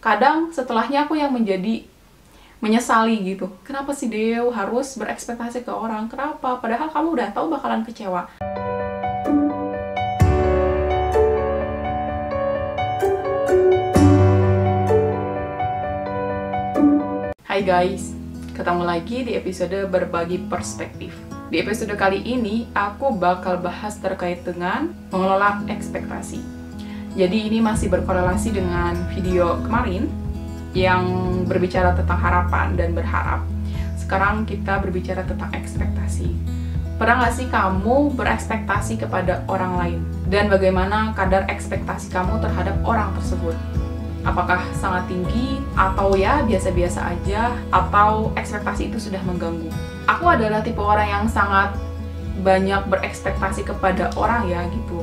Kadang setelahnya aku yang menjadi menyesali gitu. Kenapa sih Dew harus berekspektasi ke orang? Kenapa? Padahal kamu udah tahu bakalan kecewa. Hai guys, ketemu lagi di episode berbagi perspektif. Di episode kali ini, aku bakal bahas terkait dengan mengelola ekspektasi. Jadi ini masih berkorelasi dengan video kemarin yang berbicara tentang harapan dan berharap. Sekarang kita berbicara tentang ekspektasi. Pernah nggak sih kamu berekspektasi kepada orang lain? Dan bagaimana kadar ekspektasi kamu terhadap orang tersebut? Apakah sangat tinggi, atau ya biasa-biasa aja, atau ekspektasi itu sudah mengganggu? Aku adalah tipe orang yang sangat banyak berekspektasi kepada orang ya gitu.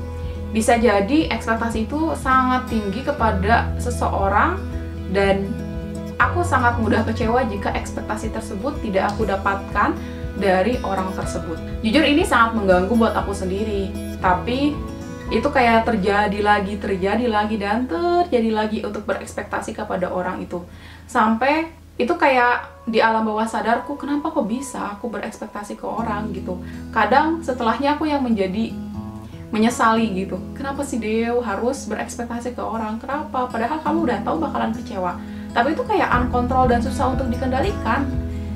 Bisa jadi ekspektasi itu sangat tinggi kepada seseorang dan aku sangat mudah kecewa jika ekspektasi tersebut tidak aku dapatkan dari orang tersebut. Jujur ini sangat mengganggu buat aku sendiri, tapi itu kayak terjadi lagi dan terjadi lagi untuk berekspektasi kepada orang itu. Sampai itu kayak di alam bawah sadarku, kenapa kok bisa aku berekspektasi ke orang gitu. Kadang setelahnya aku yang menjadi menyesali gitu. Kenapa sih Dew harus berekspektasi ke orang? Kenapa? Padahal kamu udah tahu bakalan kecewa. Tapi itu kayak unkontrol dan susah untuk dikendalikan.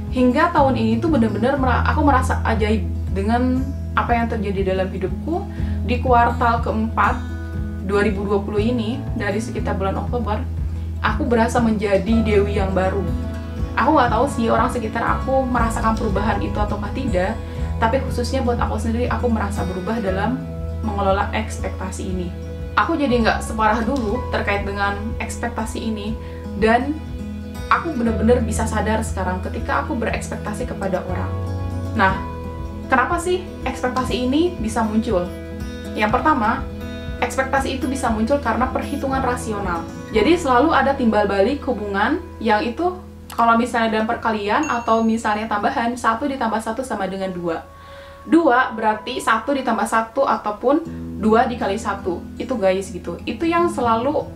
Hingga tahun ini tuh bener-bener aku merasa ajaib dengan apa yang terjadi dalam hidupku. Di kuartal keempat 2020 ini, dari sekitar bulan Oktober, aku berasa menjadi Dewi yang baru. Aku nggak tahu sih orang sekitar aku merasakan perubahan itu ataukah tidak, tapi khususnya buat aku sendiri, aku merasa berubah dalam mengelola ekspektasi ini. Aku jadi nggak separah dulu terkait dengan ekspektasi ini, dan aku bener-bener bisa sadar sekarang ketika aku berekspektasi kepada orang. Nah, kenapa sih ekspektasi ini bisa muncul? Yang pertama, ekspektasi itu bisa muncul karena perhitungan rasional. Jadi selalu ada timbal balik hubungan yang itu kalau misalnya dalam perkalian atau misalnya tambahan 1 ditambah 1 sama dengan 2. 2 berarti 1 ditambah 1 ataupun 2 dikali 1. Itu guys gitu. Itu yang selalu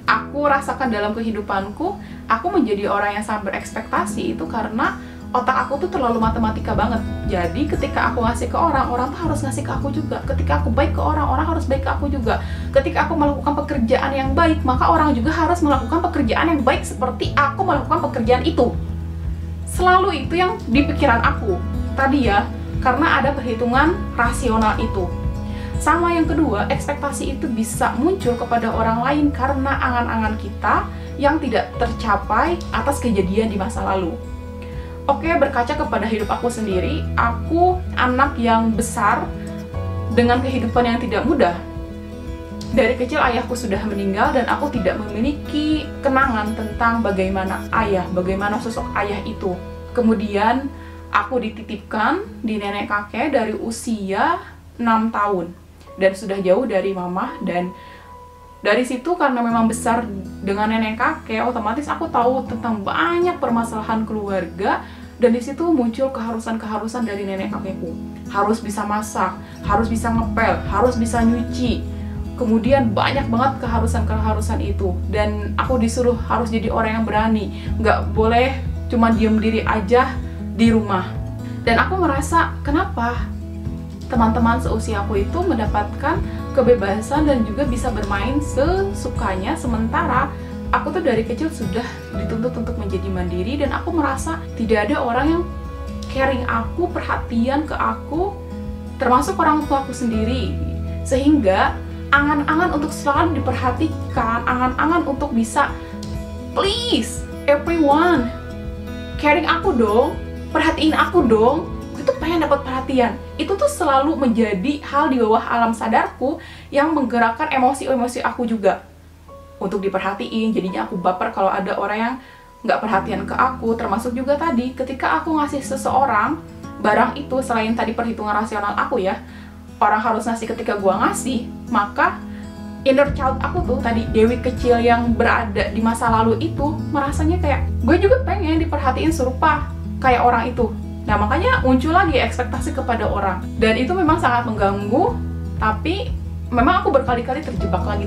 aku rasakan dalam kehidupanku. Aku menjadi orang yang sangat berekspektasi itu karena otak aku tuh terlalu matematika banget. Jadi ketika aku ngasih ke orang, orang tuh harus ngasih ke aku juga. Ketika aku baik ke orang, orang harus baik ke aku juga. Ketika aku melakukan pekerjaan yang baik, maka orang juga harus melakukan pekerjaan yang baik seperti aku melakukan pekerjaan itu. Selalu itu yang di pikiran aku tadi ya, karena ada perhitungan rasional itu. Sama yang kedua, ekspektasi itu bisa muncul kepada orang lain karena angan-angan kita yang tidak tercapai atas kejadian di masa lalu. Oke, berkaca kepada hidup aku sendiri, aku anak yang besar dengan kehidupan yang tidak mudah. Dari kecil ayahku sudah meninggal dan aku tidak memiliki kenangan tentang bagaimana ayah, bagaimana sosok ayah itu. Kemudian aku dititipkan di nenek kakek dari usia 6 tahun dan sudah jauh dari mama, dan dari situ karena memang besar dengan nenek kakek, otomatis aku tahu tentang banyak permasalahan keluarga. Dan di situ muncul keharusan-keharusan dari nenek kakekku. Harus bisa masak, harus bisa ngepel, harus bisa nyuci. Kemudian banyak banget keharusan-keharusan itu. Dan aku disuruh harus jadi orang yang berani. Nggak boleh cuma diem diri aja di rumah. Dan aku merasa, kenapa teman-teman seusiaku itu mendapatkan kebebasan dan juga bisa bermain sesukanya, sementara aku tuh dari kecil sudah dituntut untuk menjadi mandiri, dan aku merasa tidak ada orang yang caring aku, perhatian ke aku, termasuk orang tua aku sendiri. Sehingga angan-angan untuk selalu diperhatikan, angan-angan untuk bisa please everyone, caring aku dong, perhatiin aku dong, itu pengen dapat perhatian. Itu tuh selalu menjadi hal di bawah alam sadarku yang menggerakkan emosi-emosi aku juga untuk diperhatiin. Jadinya aku baper kalau ada orang yang nggak perhatian ke aku. Termasuk juga tadi ketika aku ngasih seseorang barang itu, selain tadi perhitungan rasional aku ya, orang harus ngasih ketika gua ngasih, maka inner child aku tuh tadi, Dewi kecil yang berada di masa lalu itu, merasanya kayak gue juga pengen diperhatiin serupa kayak orang itu. Nah makanya muncul lagi ekspektasi kepada orang, dan itu memang sangat mengganggu. Tapi memang aku berkali-kali terjebak lagi,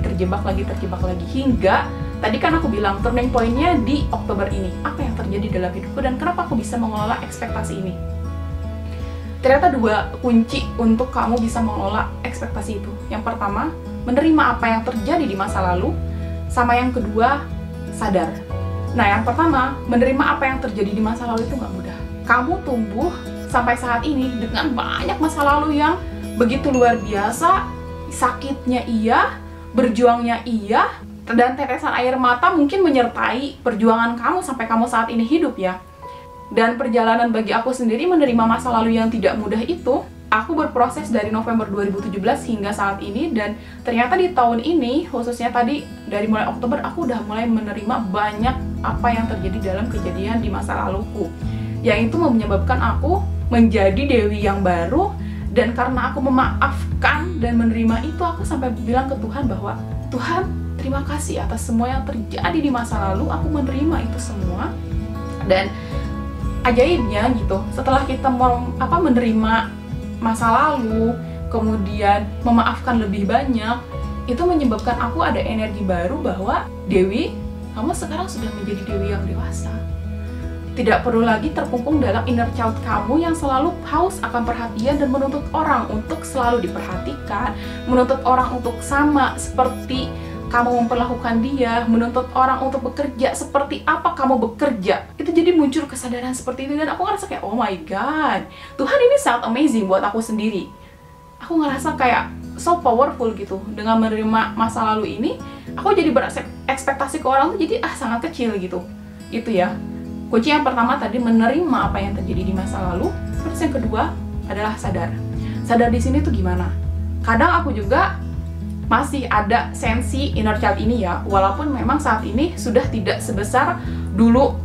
hingga tadi kan aku bilang turning point-nya di Oktober ini. Apa yang terjadi dalam hidupku dan kenapa aku bisa mengelola ekspektasi ini? Ternyata 2 kunci untuk kamu bisa mengelola ekspektasi itu. Yang pertama, menerima apa yang terjadi di masa lalu. Sama yang kedua, sadar. Nah, yang pertama, menerima apa yang terjadi di masa lalu itu nggak mudah. Kamu tumbuh sampai saat ini dengan banyak masa lalu yang begitu luar biasa, sakitnya iya, berjuangnya iya, dan tetesan air mata mungkin menyertai perjuangan kamu sampai kamu saat ini hidup ya. Dan perjalanan bagi aku sendiri menerima masa lalu yang tidak mudah itu, aku berproses dari November 2017 hingga saat ini, dan ternyata di tahun ini, khususnya tadi dari mulai Oktober, aku udah mulai menerima banyak apa yang terjadi dalam kejadian di masa laluku. Yang itu menyebabkan aku menjadi Dewi yang baru, dan karena aku memaafkan dan menerima itu, aku sampai bilang ke Tuhan bahwa, Tuhan, terima kasih atas semua yang terjadi di masa lalu, aku menerima itu semua. Dan ajaibnya gitu, setelah kita menerima masa lalu, kemudian memaafkan lebih banyak, itu menyebabkan aku ada energi baru bahwa, Dewi, kamu sekarang sudah menjadi Dewi yang dewasa. Tidak perlu lagi terkungkung dalam inner child kamu yang selalu haus akan perhatian dan menuntut orang untuk selalu diperhatikan, menuntut orang untuk sama seperti kamu memperlakukan dia, menuntut orang untuk bekerja seperti apa kamu bekerja. Itu jadi muncul kesadaran seperti itu, dan aku ngerasa kayak, oh my god, Tuhan ini sangat amazing buat aku sendiri. Aku ngerasa kayak so powerful gitu. Dengan menerima masa lalu ini, aku jadi berekspektasi ke orang tuh jadi sangat kecil gitu. Itu ya. Kunci yang pertama tadi menerima apa yang terjadi di masa lalu. Terus yang kedua adalah sadar. Sadar di sini tuh gimana? Kadang aku juga masih ada sensi inner child ini ya, walaupun memang saat ini sudah tidak sebesar dulu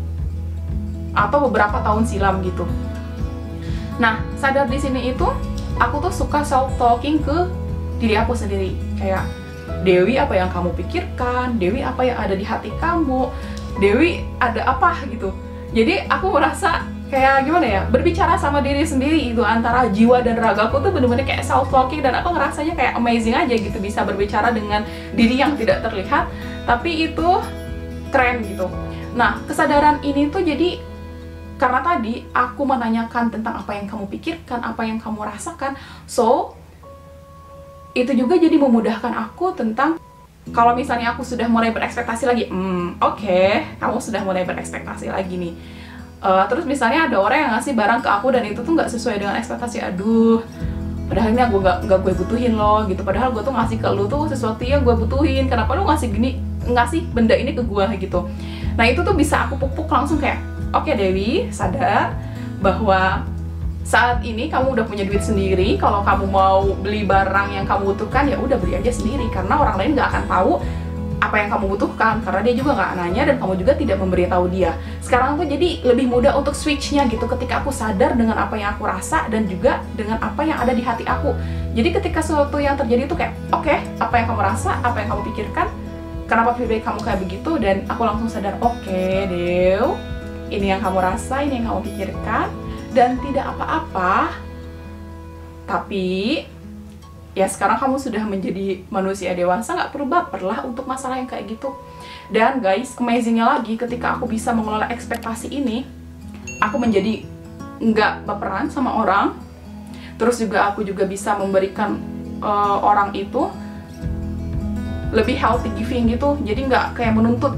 atau beberapa tahun silam gitu. Nah, sadar di sini itu aku tuh suka self talking ke diri aku sendiri, kayak, Dewi, apa yang kamu pikirkan? Dewi, apa yang ada di hati kamu? Dewi, ada apa gitu. Jadi aku merasa kayak gimana ya, berbicara sama diri sendiri itu, antara jiwa dan ragaku tuh bener-bener kayak self talking, dan aku ngerasanya kayak amazing aja gitu, bisa berbicara dengan diri yang tidak terlihat tapi itu keren gitu. Nah, kesadaran ini tuh jadi karena tadi aku menanyakan tentang apa yang kamu pikirkan, apa yang kamu rasakan, so itu juga jadi memudahkan aku tentang kalau misalnya aku sudah mulai berekspektasi lagi, oke, kamu sudah mulai berekspektasi lagi nih. Terus misalnya ada orang yang ngasih barang ke aku dan itu tuh nggak sesuai dengan ekspektasi, aduh, padahal ini aku nggak gue butuhin loh gitu, padahal gue tuh ngasih ke lu tuh sesuatu yang gue butuhin, kenapa lu ngasih benda ini ke gue gitu. Nah, itu tuh bisa aku pupuk langsung kayak, oke, Dewi, sadar bahwa saat ini kamu udah punya duit sendiri. Kalau kamu mau beli barang yang kamu butuhkan, ya udah beli aja sendiri, karena orang lain nggak akan tahu apa yang kamu butuhkan, karena dia juga nggak nanya dan kamu juga tidak memberitahu dia. Sekarang tuh jadi lebih mudah untuk switchnya gitu, ketika aku sadar dengan apa yang aku rasa dan juga dengan apa yang ada di hati aku. Jadi ketika sesuatu yang terjadi itu kayak, oke, apa yang kamu rasa, apa yang kamu pikirkan, kenapa feedback kamu kayak begitu, dan aku langsung sadar, oke, Dew, ini yang kamu rasa, ini yang kamu pikirkan, dan tidak apa-apa. Tapi ya sekarang kamu sudah menjadi manusia dewasa, nggak perlu baper lah untuk masalah yang kayak gitu. Dan guys, amazingnya lagi, ketika aku bisa mengelola ekspektasi ini, aku menjadi nggak baperan sama orang. Terus juga aku juga bisa memberikan orang itu lebih healthy giving gitu. Jadi nggak kayak menuntut,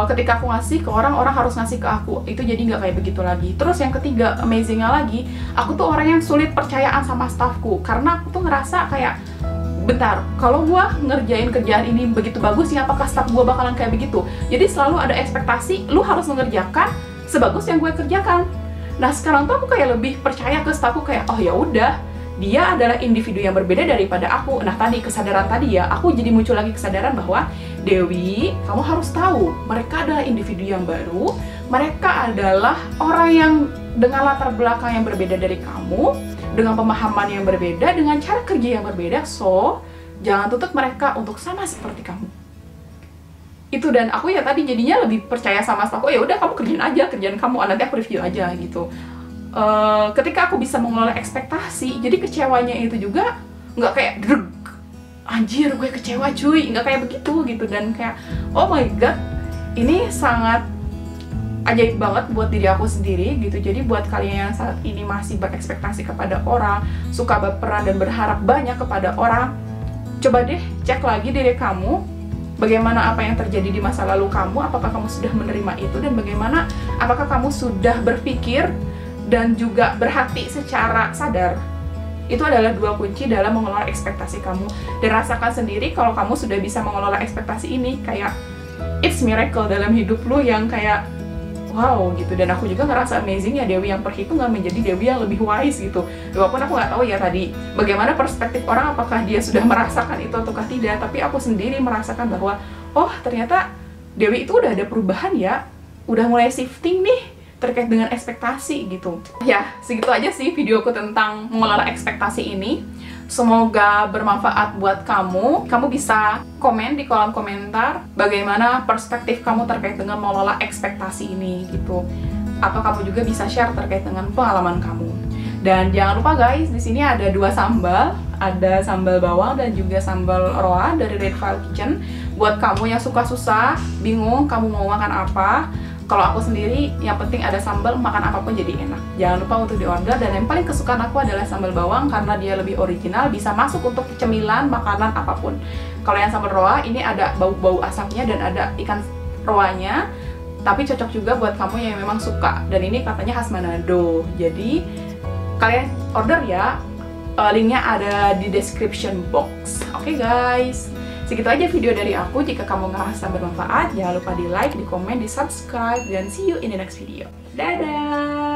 ketika aku ngasih ke orang, orang harus ngasih ke aku. Itu jadi nggak kayak begitu lagi. Terus yang ketiga, amazingnya lagi, aku tuh orang yang sulit percayaan sama staffku, karena aku tuh ngerasa kayak, bentar, kalau gua ngerjain kerjaan ini begitu bagus, ya apakah staff gua bakalan kayak begitu? Jadi selalu ada ekspektasi, lu harus mengerjakan sebagus yang gue kerjakan. Nah, sekarang tuh aku kayak lebih percaya ke staffku, kayak, oh ya udah, dia adalah individu yang berbeda daripada aku. Nah, tadi kesadaran tadi ya, aku jadi muncul lagi kesadaran bahwa, Dewi, kamu harus tahu, mereka adalah individu yang baru, mereka adalah orang yang dengan latar belakang yang berbeda dari kamu, dengan pemahaman yang berbeda, dengan cara kerja yang berbeda, so, jangan tuntut mereka untuk sama seperti kamu. Itu, dan aku ya tadi jadinya lebih percaya sama staffku, ya udah kamu kerjain aja, kerjaan kamu, nanti aku review aja gitu. Ketika aku bisa mengelola ekspektasi, jadi kecewanya itu juga nggak kayak drug, anjir gue kecewa cuy, nggak kayak begitu gitu. Dan kayak oh my god, ini sangat ajaib banget buat diri aku sendiri gitu. Jadi buat kalian yang saat ini masih berekspektasi kepada orang, suka berperan dan berharap banyak kepada orang, coba deh cek lagi diri kamu, bagaimana apa yang terjadi di masa lalu kamu, apakah kamu sudah menerima itu, dan bagaimana apakah kamu sudah berpikir dan juga berhati secara sadar. Itu adalah dua kunci dalam mengelola ekspektasi kamu. Dan rasakan sendiri kalau kamu sudah bisa mengelola ekspektasi ini, kayak it's miracle dalam hidup lu yang kayak wow gitu. Dan aku juga ngerasa amazing ya, Dewi yang perhitungan menjadi Dewi yang lebih wise gitu. Walaupun aku nggak tahu ya tadi bagaimana perspektif orang, apakah dia sudah merasakan itu ataukah tidak, tapi aku sendiri merasakan bahwa oh ternyata Dewi itu udah ada perubahan ya, udah mulai shifting nih terkait dengan ekspektasi gitu. Ya segitu aja sih videoku tentang mengelola ekspektasi ini. Semoga bermanfaat buat kamu. Kamu bisa komen di kolom komentar bagaimana perspektif kamu terkait dengan mengelola ekspektasi ini gitu. Atau kamu juga bisa share terkait dengan pengalaman kamu. Dan jangan lupa guys, di sini ada 2 sambal, ada sambal bawang dan juga sambal roa dari Red File Kitchen. Buat kamu yang suka susah, bingung kamu mau makan apa, kalau aku sendiri yang penting ada sambal, makan apapun jadi enak. Jangan lupa untuk diorder. Dan yang paling kesukaan aku adalah sambal bawang karena dia lebih original, bisa masuk untuk cemilan makanan apapun. Kalau yang sambal roa ini ada bau-bau asapnya dan ada ikan roanya, tapi cocok juga buat kamu yang memang suka. Dan ini katanya khas Manado. Jadi kalian order ya, linknya ada di description box. Oke guys, segitu aja video dari aku. Jika kamu ngerasa bermanfaat, jangan lupa di like, di komen, di subscribe, dan see you in the next video. Dadah!